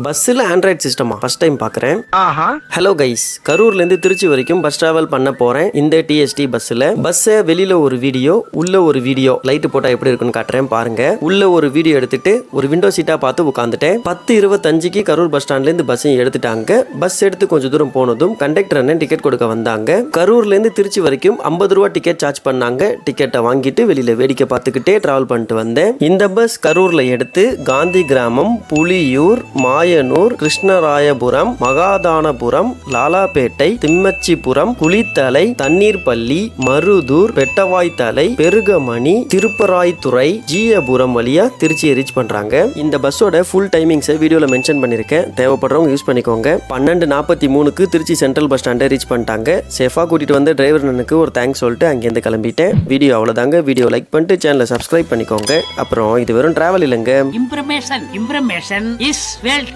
பஸ்ஸில் Android சிஸ்டமா first time பார்க்குறேன். Hello guys, கரூர்லேருந்து Trichy வரைக்கும் பஸ் ட்ராவல் பண்ண போகிறேன் இந்த டிஎஸ்டி பஸ்ஸில். பஸ்ஸை வெளியில் ஒரு வீடியோ, உள்ள ஒரு வீடியோ, லைட்டு போட்டால் எப்படி இருக்குன்னு காட்டுறேன் பாருங்க. உள்ள ஒரு வீடியோ எடுத்துட்டு ஒரு விண்டோ சீட்டாக பார்த்து உட்காந்துட்டேன். 10:25க்கு கரூர் பஸ் ஸ்டாண்ட்லேருந்து பஸ்ஸையும் எடுத்துட்டாங்க. பஸ் எடுத்து கொஞ்சம் தூரம் போனதும் கண்டக்டர் அண்ணன் டிக்கெட் கொடுக்க வந்தாங்க. கரூர்லேருந்து திருச்சி வரைக்கும் 50 ரூபா டிக்கெட் சார்ஜ் பண்ணாங்க. டிக்கெட்டை வாங்கிட்டு வெளியில் வேடிக்கை பார்த்துக்கிட்டே ட்ராவல் பண்ணிட்டு வந்தேன். இந்த பஸ் கரூரில் எடுத்து காந்தி கிராமம், புலியூர், மாயனூர், கிருஷ்ணராயபுரம், மகாதானபுரம், லாலாப்பேட்டை, திம்மச்சிபுரம், குளித்தலை, தண்ணீர்பள்ளி, மருதூர், பெட்டவாய்த்தலை, பெருகமணி, திருப்பராய்த்துறை, ஜீயபுரம் வழியா திருச்சியை ரீச் பண்றாங்க. இந்த பஸ்ஸோட ஃபுல் டைமிங்ஸை வீடியோல மென்ஷன் பண்ணிருக்கேன், தேவைப்படுறவங்க யூஸ் பண்ணிக்கோங்க. 12:43க்கு திருச்சி சென்ட்ரல் பஸ் ஸ்டாண்டை ரீச் பண்ணிட்டாங்க. சேஃபா கூட்டிட்டு வந்த டிரைவர் அண்ணனுக்கு ஒரு தேங்க்ஸ் சொல்லிட்டு அங்கேருந்து கிளம்பிட்டேன். வீடியோ அவ்வளவுதாங்க. வீடியோ லைக் பண்ணிட்டு சேனலை சப்ஸ்கிரைப் பண்ணிக்கோங்க. அப்புறம் இது வெறும் டிராவல் இல்லைங்க, இம்ப்ரமேஷன் இஸ் வெல்த்.